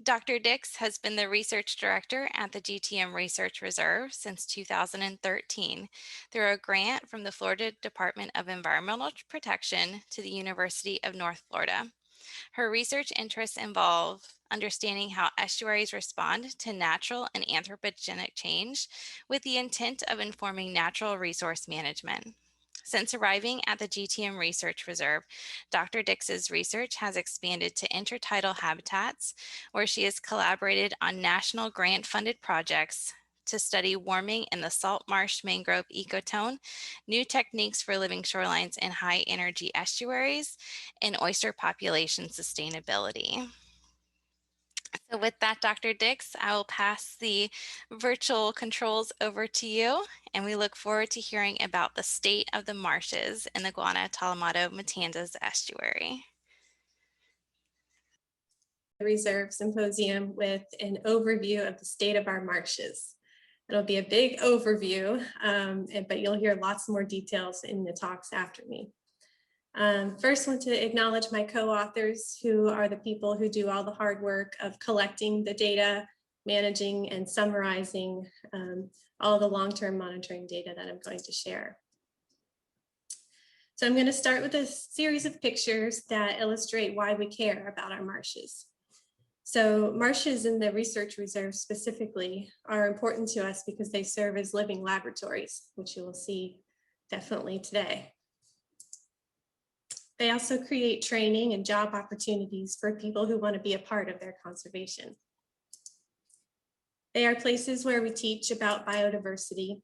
Dr. Dix has been the research director at the GTM Research Reserve since 2013 through a grant from the Florida Department of Environmental Protection to the University of North Florida. Her research interests involve understanding how estuaries respond to natural and anthropogenic change with the intent of informing natural resource management. Since arriving at the GTM Research Reserve, Dr. Dix's research has expanded to intertidal habitats, where she has collaborated on national grant-funded projects to study warming in the salt marsh mangrove ecotone, new techniques for living shorelines in high-energy estuaries, and oyster population sustainability. So with that, Dr. Dix, I will pass the virtual controls over to you, and we look forward to hearing about the state of the marshes in the Guana Tolomato Matanzas Estuary. Reserve Symposium with an overview of the state of our marshes. It'll be a big overview, but you'll hear lots more details in the talks after me. First, I want to acknowledge my co-authors, who are the people who do all the hard work of collecting the data, managing and summarizing all the long-term monitoring data that I'm going to share. So I'm going to start with a series of pictures that illustrate why we care about our marshes. So marshes in the research reserve specifically are important to us because they serve as living laboratories, which you will see definitely today. They also create training and job opportunities for people who want to be a part of their conservation. They are places where we teach about biodiversity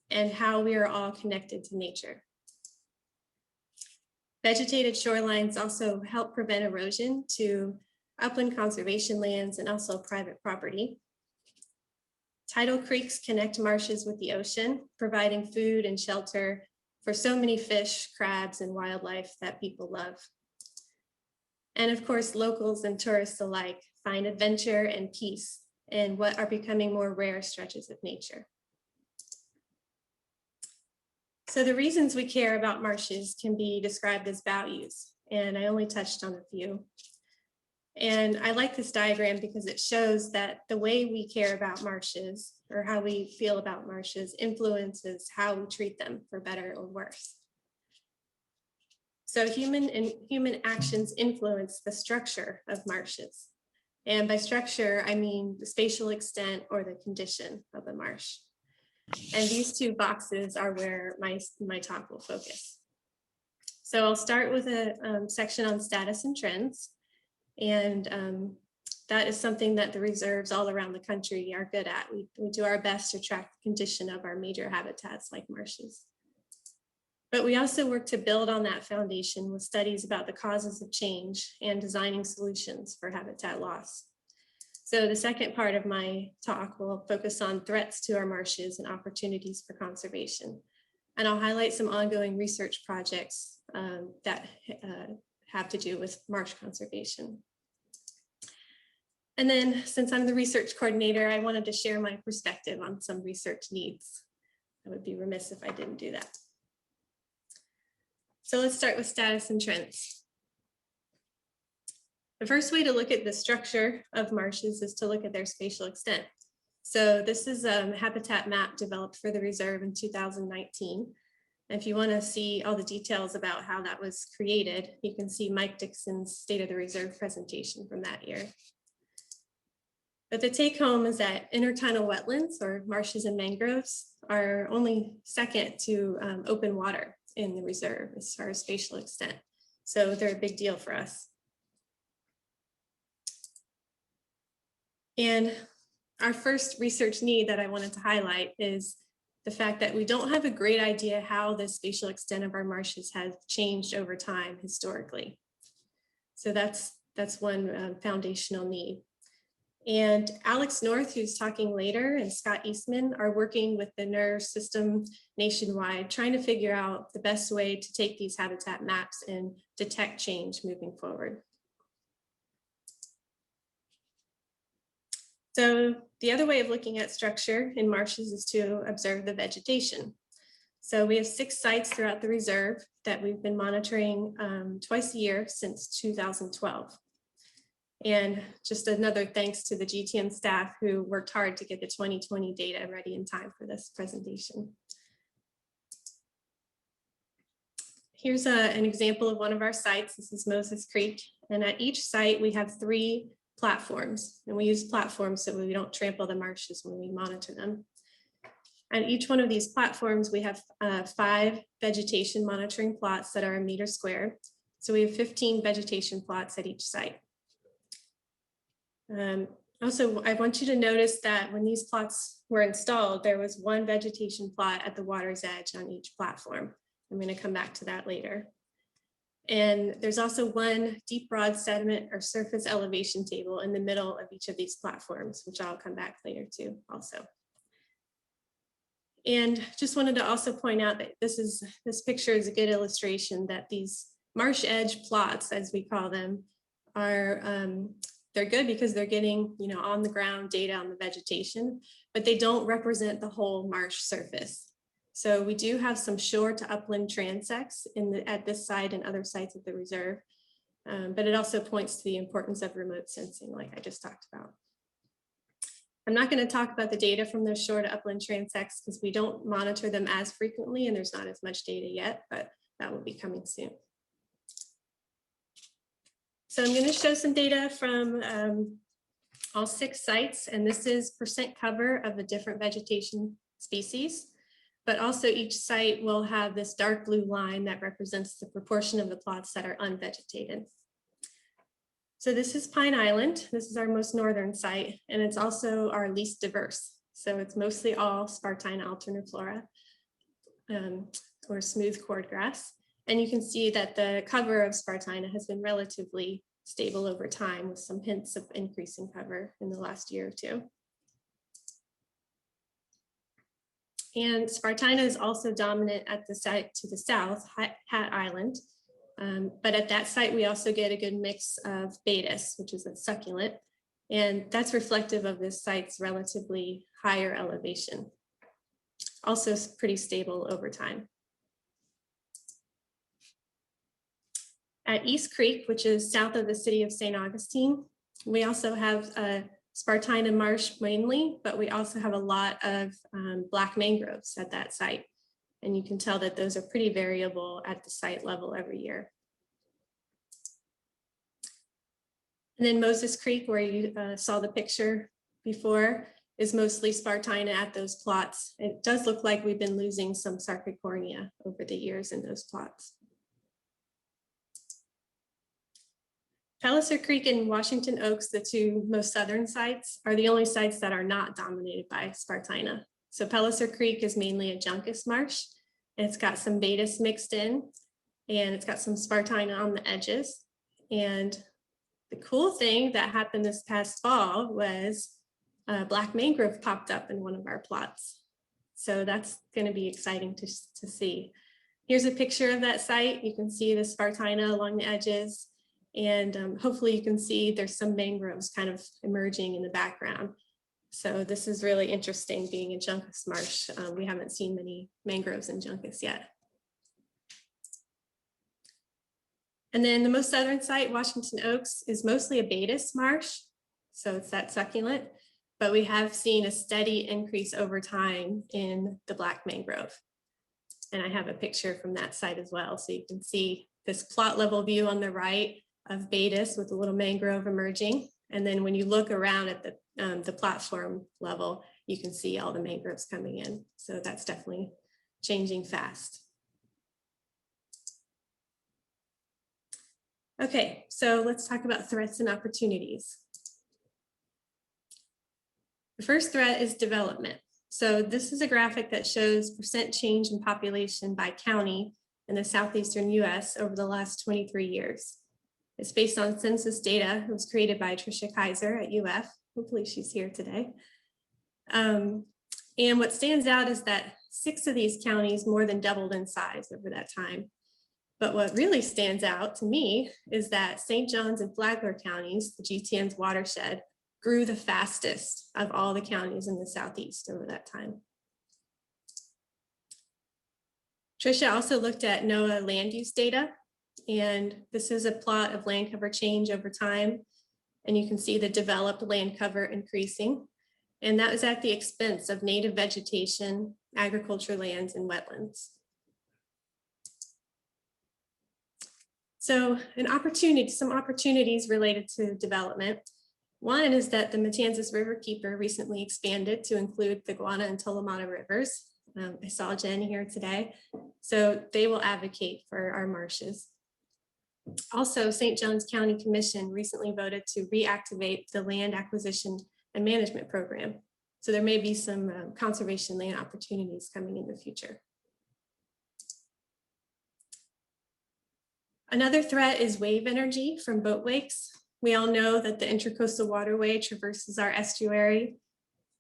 and how we are all connected to nature. Vegetated shorelines also help prevent erosion to upland conservation lands and also private property. Tidal creeks connect marshes with the ocean, providing food and shelter for so many fish, crabs, and wildlife that people love. And of course, locals and tourists alike find adventure and peace in what are becoming more rare stretches of nature. So the reasons we care about marshes can be described as values, and I only touched on a few. And I like this diagram because it shows that the way we care about marshes, or how we feel about marshes, influences how we treat them, for better or worse. So human actions influence the structure of marshes. And by structure, I mean the spatial extent or the condition of the marsh. And these two boxes are where my talk will focus. So I'll start with a section on status and trends. And that is something that the reserves all around the country are good at. We do our best to track the condition of our major habitats like marshes. But we also work to build on that foundation with studies about the causes of change and designing solutions for habitat loss. So the second part of my talk will focus on threats to our marshes and opportunities for conservation. And I'll highlight some ongoing research projects that have to do with marsh conservation. And then, since I'm the research coordinator, I wanted to share my perspective on some research needs. I would be remiss if I didn't do that. So let's start with status and trends. The first way to look at the structure of marshes is to look at their spatial extent. So this is a habitat map developed for the reserve in 2019. If you want to see all the details about how that was created, you can see Mike Dixon's State of the Reserve presentation from that year. But the take home is that intertidal wetlands, or marshes and mangroves, are only second to open water in the reserve as far as spatial extent. So they're a big deal for us. And our first research need that I wanted to highlight is the fact that we don't have a great idea how the spatial extent of our marshes has changed over time historically. So that's one foundational need. And Alex North, who's talking later, and Scott Eastman are working with the NER system nationwide, trying to figure out the best way to take these habitat maps and detect change moving forward. So the other way of looking at structure in marshes is to observe the vegetation. So we have 6 sites throughout the reserve that we've been monitoring twice a year since 2012. And just another thanks to the GTM staff who worked hard to get the 2020 data ready in time for this presentation. Here's an example of one of our sites. This is Moses Creek. And at each site, we have 3 platforms. And we use platforms so we don't trample the marshes when we monitor them. At each one of these platforms, we have 5 vegetation monitoring plots that are a meter square. So we have 15 vegetation plots at each site. Also, I want you to notice that when these plots were installed, there was 1 vegetation plot at the water's edge on each platform. I'm going to come back to that later. And there's also 1 deep broad sediment or surface elevation table in the middle of each of these platforms, which I'll come back later to also. And just wanted to also point out that this picture is a good illustration that these marsh edge plots, as we call them, are they're good because they're getting, on the ground data on the vegetation, but they don't represent the whole marsh surface. So we do have some shore to upland transects at this site and other sites at the reserve, but it also points to the importance of remote sensing, like I just talked about. I'm not going to talk about the data from those shore to upland transects because we don't monitor them as frequently and there's not as much data yet, but that will be coming soon. So I'm going to show some data from all 6 sites, and this is percent cover of the different vegetation species, but also each site will have this dark blue line that represents the proportion of the plots that are unvegetated. So this is Pine Island. This is our most northern site, and it's also our least diverse. So it's mostly all Spartina alterniflora or smooth cordgrass. And you can see that the cover of Spartina has been relatively stable over time with some hints of increasing cover in the last year or 2. And Spartina is also dominant at the site to the south, Hat Island. But at that site, we also get a good mix of Baetis, which is a succulent. And that's reflective of this site's relatively higher elevation. Also pretty stable over time. At East Creek, which is south of the city of St. Augustine, we also have Spartina marsh mainly, but we also have a lot of black mangroves at that site. And you can tell that those are pretty variable at the site level every year. And then Moses Creek, where you saw the picture before, is mostly Spartina at those plots. It does look like we've been losing some Sarcocornia over the years in those plots. Palliser Creek and Washington Oaks, the 2 most southern sites, are the only sites that are not dominated by Spartina. So Palliser Creek is mainly a Juncus marsh, and it's got some Baetis mixed in, and it's got some Spartina on the edges. And the cool thing that happened this past fall was black mangrove popped up in one of our plots. So that's going to be exciting to see. Here's a picture of that site. You can see the Spartina along the edges. And hopefully you can see there's some mangroves kind of emerging in the background. So this is really interesting being in Juncus marsh. We haven't seen many mangroves in Juncus yet. And then the most southern site, Washington Oaks, is mostly a Baetis marsh. So it's that succulent, but we have seen a steady increase over time in the black mangrove. And I have a picture from that site as well. So you can see this plot level view on the right of Baetis with a little mangrove emerging. And then when you look around at the platform level, you can see all the mangroves coming in. So that's definitely changing fast. Okay, so let's talk about threats and opportunities. The first threat is development. So this is a graphic that shows percent change in population by county in the southeastern US over the last 23 years. It's based on census data. It was created by Tricia Kaiser at UF. Hopefully she's here today. And what stands out is that 6 of these counties more than doubled in size over that time. But what really stands out to me is that St. Johns and Flagler counties, the GTM's watershed, grew the fastest of all the counties in the Southeast over that time. Tricia also looked at NOAA land use data, and this is a plot of land cover change over time. And you can see the developed land cover increasing. And that was at the expense of native vegetation, agriculture lands, and wetlands. So some opportunities related to development. One is that the Matanzas Riverkeeper recently expanded to include the Guana and Tolomato rivers. I saw Jen here today, so they will advocate for our marshes. Also, St. Johns County Commission recently voted to reactivate the land acquisition and management program. So there may be some conservation land opportunities coming in the future. Another threat is wave energy from boat wakes. We all know that the Intracoastal Waterway traverses our estuary.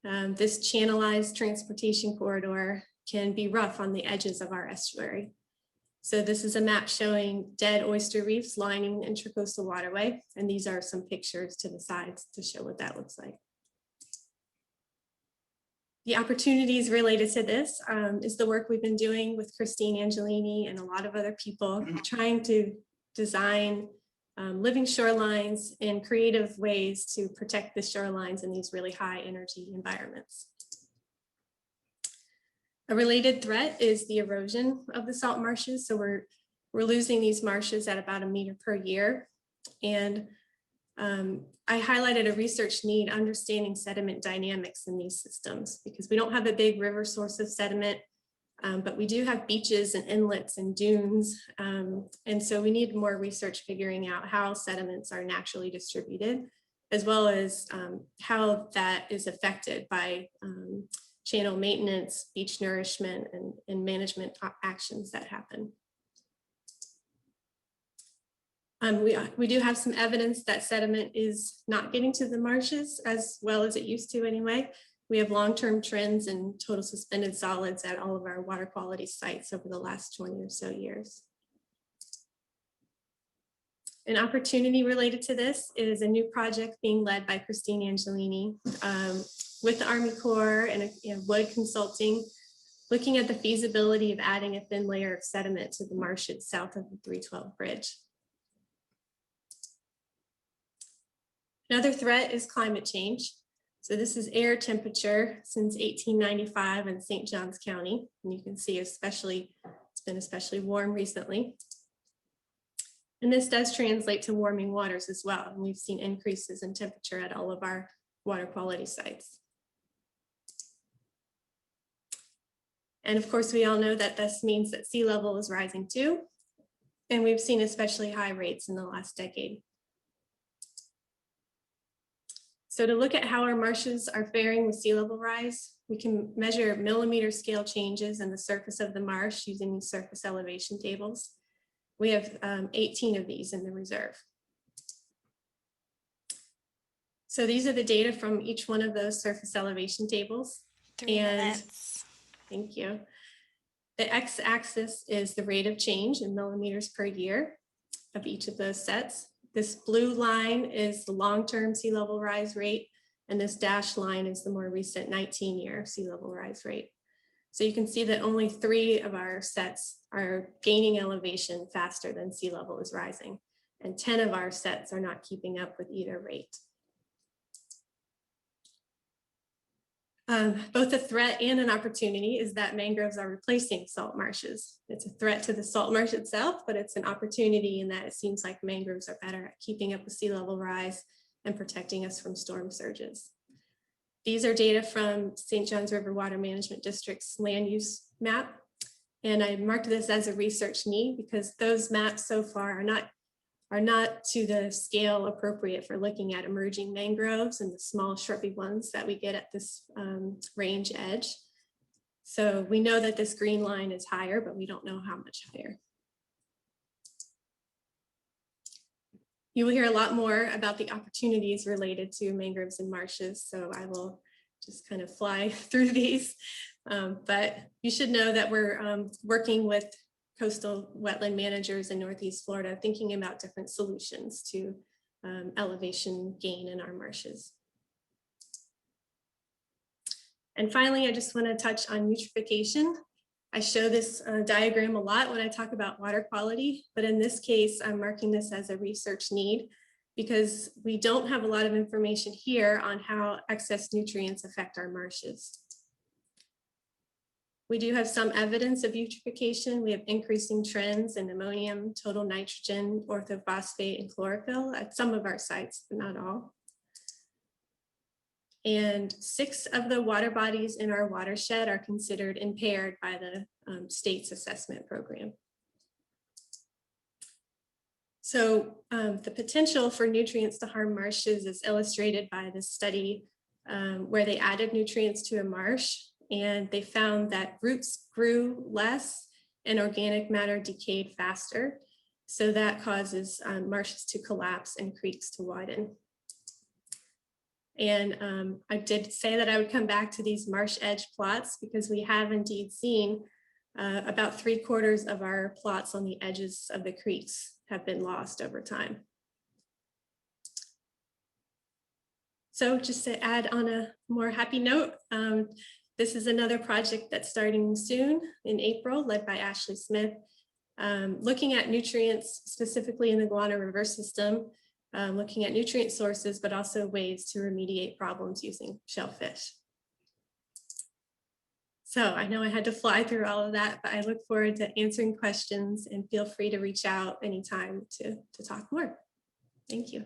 This channelized transportation corridor can be rough on the edges of our estuary. So this is a map showing dead oyster reefs lining the Intracoastal Waterway, and these are some pictures to the sides to show what that looks like. The opportunities related to this is the work we've been doing with Christine Angelini and a lot of other people trying to design living shorelines in creative ways to protect the shorelines in these really high energy environments. A related threat is the erosion of the salt marshes. So we're losing these marshes at about 1 meter per year. And I highlighted a research need understanding sediment dynamics in these systems because we don't have a big river source of sediment, but we do have beaches and inlets and dunes. And so we need more research figuring out how sediments are naturally distributed, as well as how that is affected by channel maintenance, beach nourishment, and management actions that happen. We do have some evidence that sediment is not getting to the marshes as well as it used to anyway. We have long-term trends in total suspended solids at all of our water quality sites over the last 20 or so years. An opportunity related to this is a new project being led by Christine Angelini with the Army Corps and Wood Consulting, looking at the feasibility of adding a thin layer of sediment to the marshes south of the 312 bridge. Another threat is climate change. So this is air temperature since 1895 in St. Johns County. And you can see it's been especially warm recently. And this does translate to warming waters as well. And we've seen increases in temperature at all of our water quality sites. And of course, we all know that this means that sea level is rising too. And we've seen especially high rates in the last decade. So to look at how our marshes are faring with sea level rise, we can measure millimeter scale changes in the surface of the marsh using these surface elevation tables. We have 18 of these in the reserve. So these are the data from each one of those surface elevation tables. 3 minutes. Thank you. The x-axis is the rate of change in millimeters per year of each of those sets. This blue line is the long-term sea level rise rate, and this dashed line is the more recent 19-year sea level rise rate. So you can see that only 3 of our sets are gaining elevation faster than sea level is rising, and 10 of our sets are not keeping up with either rate. Both a threat and an opportunity is that mangroves are replacing salt marshes. It's a threat to the salt marsh itself, but it's an opportunity in that it seems like mangroves are better at keeping up with sea level rise and protecting us from storm surges. These are data from St. Johns River Water Management District's land use map. And I marked this as a research need because those maps so far are not to the scale appropriate for looking at emerging mangroves and the small shrubby ones that we get at this range edge. So we know that this green line is higher, but we don't know how much higher. You will hear a lot more about the opportunities related to mangroves and marshes, so I will just kind of fly through these. But you should know that we're working with coastal wetland managers in Northeast Florida, thinking about different solutions to elevation gain in our marshes. And finally, I just want to touch on eutrophication. I show this diagram a lot when I talk about water quality, but in this case, I'm marking this as a research need because we don't have a lot of information here on how excess nutrients affect our marshes. We do have some evidence of eutrophication. We have increasing trends in ammonium, total nitrogen, orthophosphate, and chlorophyll at some of our sites, but not all. And 6 of the water bodies in our watershed are considered impaired by the state's assessment program. So the potential for nutrients to harm marshes is illustrated by this study where they added nutrients to a marsh, and they found that roots grew less and organic matter decayed faster. So that causes marshes to collapse and creeks to widen. And I did say that I would come back to these marsh edge plots because we have indeed seen about 3/4 of our plots on the edges of the creeks have been lost over time. So just to add on a more happy note, this is another project that's starting soon in April, led by Ashley Smith, looking at nutrients specifically in the Guana River system, looking at nutrient sources, but also ways to remediate problems using shellfish. So I know I had to fly through all of that, but I look forward to answering questions, and feel free to reach out anytime to talk more. Thank you.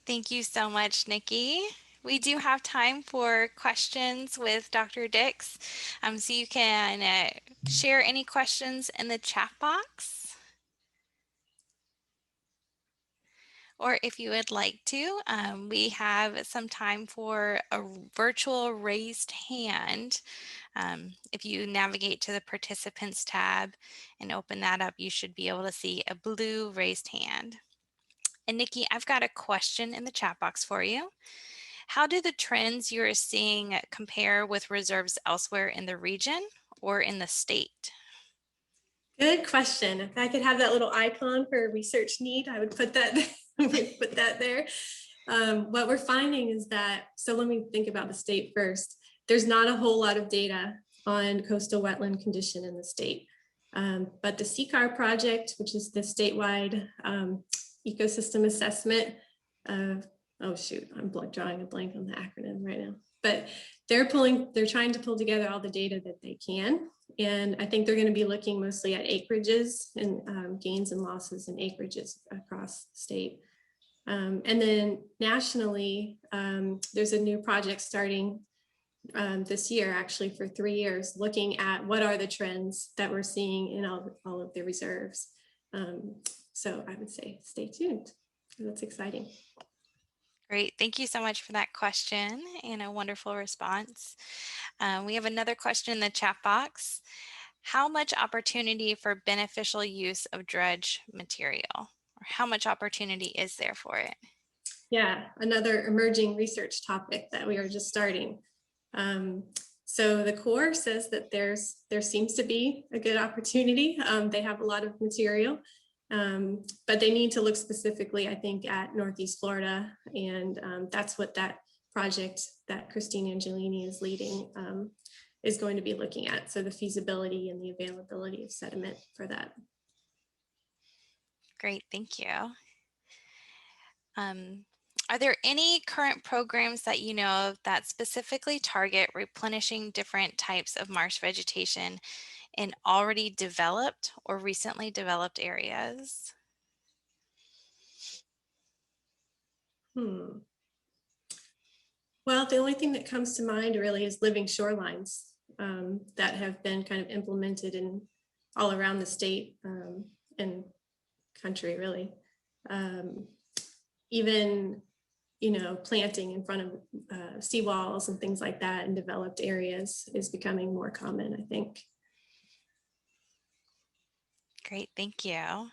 Thank you so much, Nikki. We do have time for questions with Dr. Dix. So you can share any questions in the chat box. Or if you would like to, we have some time for a virtual raised hand. If you navigate to the participants tab and open that up, you should be able to see a blue raised hand. And Nikki, I've got a question in the chat box for you. How do the trends you're seeing compare with reserves elsewhere in the region or in the state? Good question. If I could have that little icon for a research need, I would put that, put that there. What we're finding is that, so let me think about the state first. There's not a whole lot of data on coastal wetland condition in the state. But the CCAR project, which is the statewide ecosystem assessment, oh shoot, I'm drawing a blank on the acronym right now. But they're trying to pull together all the data that they can. And I think they're going to be looking mostly at acreages and gains and losses in acreages across the state. And then nationally, there's a new project starting this year, actually for 3 years, looking at what are the trends that we're seeing in all of the reserves. So I would say stay tuned. That's exciting. Great. Thank you so much for that question and a wonderful response. We have another question in the chat box. How much opportunity for beneficial use of dredge material? Or how much opportunity is there for it? Yeah, another emerging research topic that we are just starting. So the Corps says that there seems to be a good opportunity. They have a lot of material, but they need to look specifically, I think, at Northeast Florida. And that's what that project that Christine Angelini is leading is going to be looking at. So the feasibility and the availability of sediment for that. Great, thank you. Are there any current programs that you know of that specifically target replenishing different types of marsh vegetation in already developed or recently developed areas? Well, the only thing that comes to mind really is living shorelines that have been kind of implemented in all around the state and country, really. Even, planting in front of seawalls and things like that in developed areas is becoming more common, I think. Great, thank you.